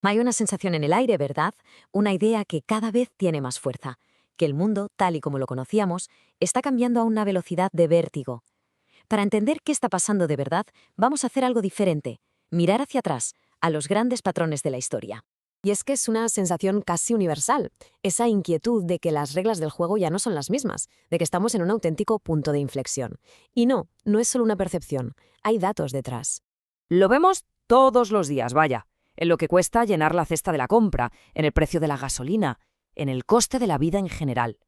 Hay una sensación en el aire, ¿verdad? Una idea que cada vez tiene más fuerza, que el mundo, tal y como lo conocíamos, está cambiando a una velocidad de vértigo. Para entender qué está pasando de verdad, vamos a hacer algo diferente, mirar hacia atrás, a los grandes patrones de la historia. Y es que es una sensación casi universal, esa inquietud de que las reglas del juego ya no son las mismas, de que estamos en un auténtico punto de inflexión. Y no es solo una percepción, hay datos detrás. Lo vemos todos los días, vaya, en lo que cuesta llenar la cesta de la compra, en el precio de la gasolina, en el coste de la vida en general.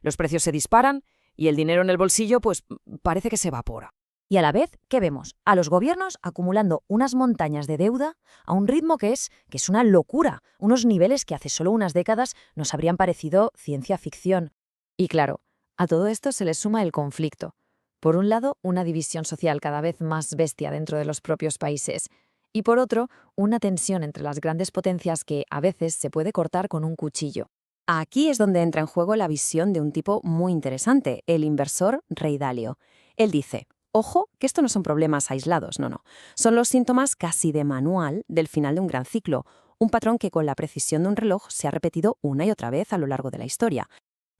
Los precios se disparan y el dinero en el bolsillo, pues, parece que se evapora. Y a la vez, ¿qué vemos? A los gobiernos acumulando unas montañas de deuda a un ritmo que es una locura, unos niveles que hace solo unas décadas nos habrían parecido ciencia ficción. Y claro, a todo esto se le suma el conflicto. Por un lado, una división social cada vez más bestia dentro de los propios países. Y por otro, una tensión entre las grandes potencias que a veces se puede cortar con un cuchillo. Aquí es donde entra en juego la visión de un tipo muy interesante, el inversor Ray Dalio. Él dice: ojo, que esto no son problemas aislados, no. Son los síntomas casi de manual del final de un gran ciclo, un patrón que con la precisión de un reloj se ha repetido una y otra vez a lo largo de la historia.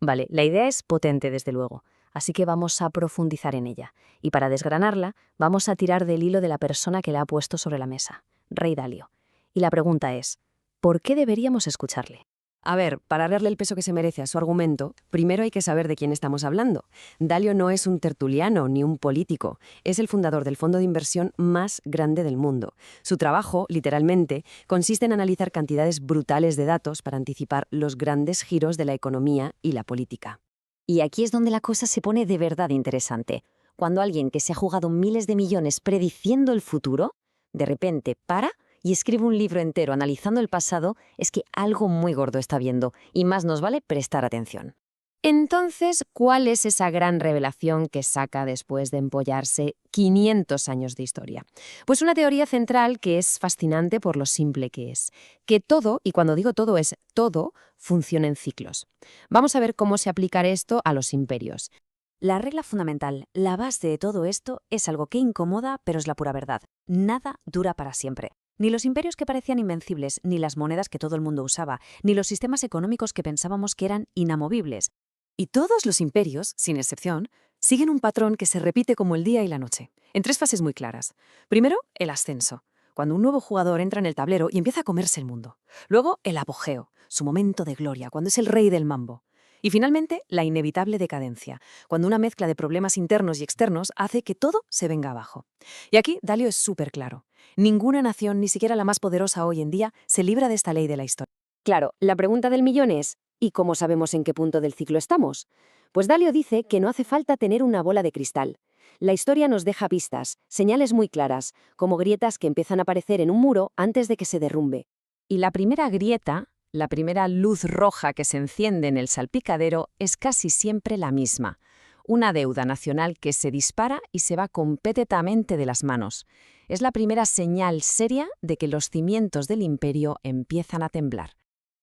Vale, la idea es potente desde luego, así que vamos a profundizar en ella. Y para desgranarla, vamos a tirar del hilo de la persona que la ha puesto sobre la mesa, Ray Dalio. Y la pregunta es, ¿por qué deberíamos escucharle? A ver, para darle el peso que se merece a su argumento, primero hay que saber de quién estamos hablando. Dalio no es un tertuliano ni un político, es el fundador del fondo de inversión más grande del mundo. Su trabajo, literalmente, consiste en analizar cantidades brutales de datos para anticipar los grandes giros de la economía y la política. Y aquí es donde la cosa se pone de verdad interesante. Cuando alguien que se ha jugado miles de millones prediciendo el futuro, de repente para y escribe un libro entero analizando el pasado, es que algo muy gordo está viendo, y más nos vale prestar atención. Entonces, ¿cuál es esa gran revelación que saca después de empollarse 500 años de historia? Pues una teoría central que es fascinante por lo simple que es. Que todo, y cuando digo todo es todo, funciona en ciclos. Vamos a ver cómo se aplica esto a los imperios. La regla fundamental, la base de todo esto, es algo que incomoda, pero es la pura verdad. Nada dura para siempre. Ni los imperios que parecían invencibles, ni las monedas que todo el mundo usaba, ni los sistemas económicos que pensábamos que eran inamovibles. Y todos los imperios, sin excepción, siguen un patrón que se repite como el día y la noche, en tres fases muy claras. Primero, el ascenso, cuando un nuevo jugador entra en el tablero y empieza a comerse el mundo. Luego, el apogeo, su momento de gloria, cuando es el rey del mambo. Y finalmente, la inevitable decadencia, cuando una mezcla de problemas internos y externos hace que todo se venga abajo. Y aquí Dalio es súper claro. Ninguna nación, ni siquiera la más poderosa hoy en día, se libra de esta ley de la historia. Claro, la pregunta del millón es, ¿y cómo sabemos en qué punto del ciclo estamos? Pues Dalio dice que no hace falta tener una bola de cristal. La historia nos deja pistas, señales muy claras, como grietas que empiezan a aparecer en un muro antes de que se derrumbe. Y la primera grieta, la primera luz roja que se enciende en el salpicadero, es casi siempre la misma. Una deuda nacional que se dispara y se va completamente de las manos. Es la primera señal seria de que los cimientos del imperio empiezan a temblar.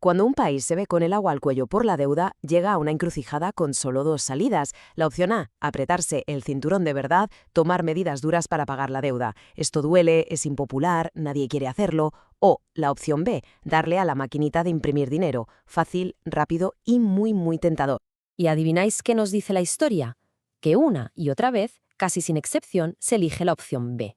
Cuando un país se ve con el agua al cuello por la deuda, llega a una encrucijada con solo dos salidas. La opción A, apretarse el cinturón de verdad, tomar medidas duras para pagar la deuda. Esto duele, es impopular, nadie quiere hacerlo. O la opción B, darle a la maquinita de imprimir dinero. Fácil, rápido y muy tentador. ¿Y adivináis qué nos dice la historia? Que una y otra vez, casi sin excepción, se elige la opción B.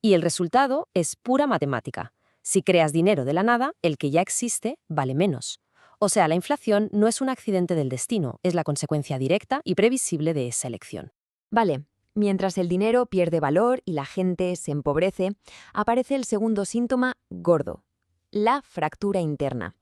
Y el resultado es pura matemática. Si creas dinero de la nada, el que ya existe vale menos. O sea, la inflación no es un accidente del destino, es la consecuencia directa y previsible de esa elección. Vale, mientras el dinero pierde valor y la gente se empobrece, aparece el segundo síntoma gordo, la fractura interna.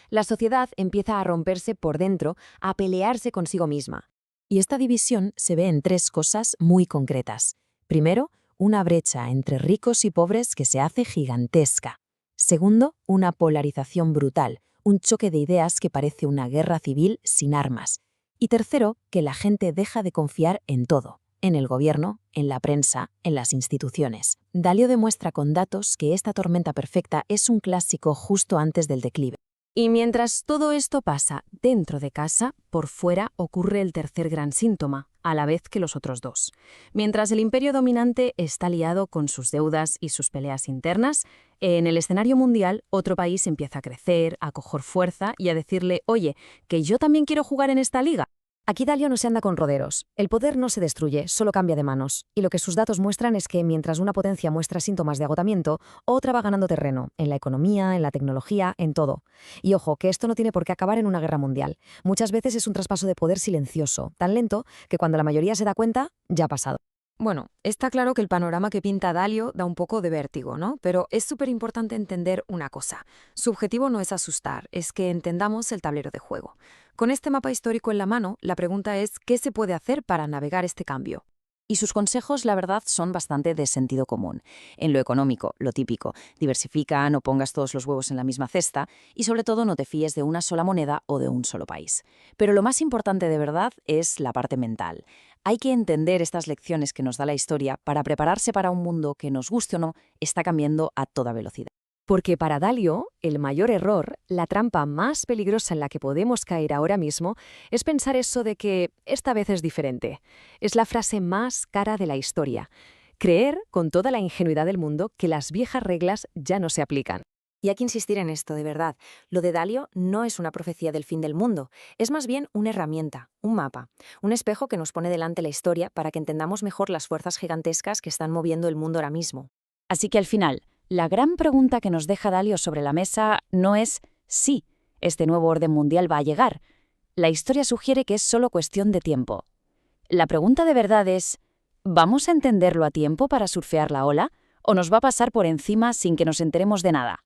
La sociedad empieza a romperse por dentro, a pelearse consigo misma. Y esta división se ve en tres cosas muy concretas. Primero, una brecha entre ricos y pobres que se hace gigantesca. Segundo, una polarización brutal, un choque de ideas que parece una guerra civil sin armas. Y tercero, que la gente deja de confiar en todo, en el gobierno, en la prensa, en las instituciones. Dalio demuestra con datos que esta tormenta perfecta es un clásico justo antes del declive. Y mientras todo esto pasa dentro de casa, por fuera ocurre el tercer gran síntoma, a la vez que los otros dos. Mientras el imperio dominante está liado con sus deudas y sus peleas internas, en el escenario mundial otro país empieza a crecer, a coger fuerza y a decirle, oye, que yo también quiero jugar en esta liga. Aquí Dalio no se anda con roderos. El poder no se destruye, solo cambia de manos. Y lo que sus datos muestran es que mientras una potencia muestra síntomas de agotamiento, otra va ganando terreno, en la economía, en la tecnología, en todo. Y ojo, que esto no tiene por qué acabar en una guerra mundial. Muchas veces es un traspaso de poder silencioso, tan lento que cuando la mayoría se da cuenta, ya ha pasado. Bueno, está claro que el panorama que pinta Dalio da un poco de vértigo, ¿no? Pero es súper importante entender una cosa. Su objetivo no es asustar, es que entendamos el tablero de juego. Con este mapa histórico en la mano, la pregunta es ¿qué se puede hacer para navegar este cambio? Y sus consejos, la verdad, son bastante de sentido común. En lo económico, lo típico, diversifica, no pongas todos los huevos en la misma cesta y sobre todo no te fíes de una sola moneda o de un solo país. Pero lo más importante de verdad es la parte mental. Hay que entender estas lecciones que nos da la historia para prepararse para un mundo que, nos guste o no, está cambiando a toda velocidad. Porque para Dalio, el mayor error, la trampa más peligrosa en la que podemos caer ahora mismo, es pensar eso de que esta vez es diferente. Es la frase más cara de la historia. Creer, con toda la ingenuidad del mundo, que las viejas reglas ya no se aplican. Y hay que insistir en esto, de verdad. Lo de Dalio no es una profecía del fin del mundo, es más bien una herramienta, un mapa, un espejo que nos pone delante la historia para que entendamos mejor las fuerzas gigantescas que están moviendo el mundo ahora mismo. Así que al final, la gran pregunta que nos deja Dalio sobre la mesa no es si este nuevo orden mundial va a llegar. La historia sugiere que es solo cuestión de tiempo. La pregunta de verdad es, ¿vamos a entenderlo a tiempo para surfear la ola o nos va a pasar por encima sin que nos enteremos de nada?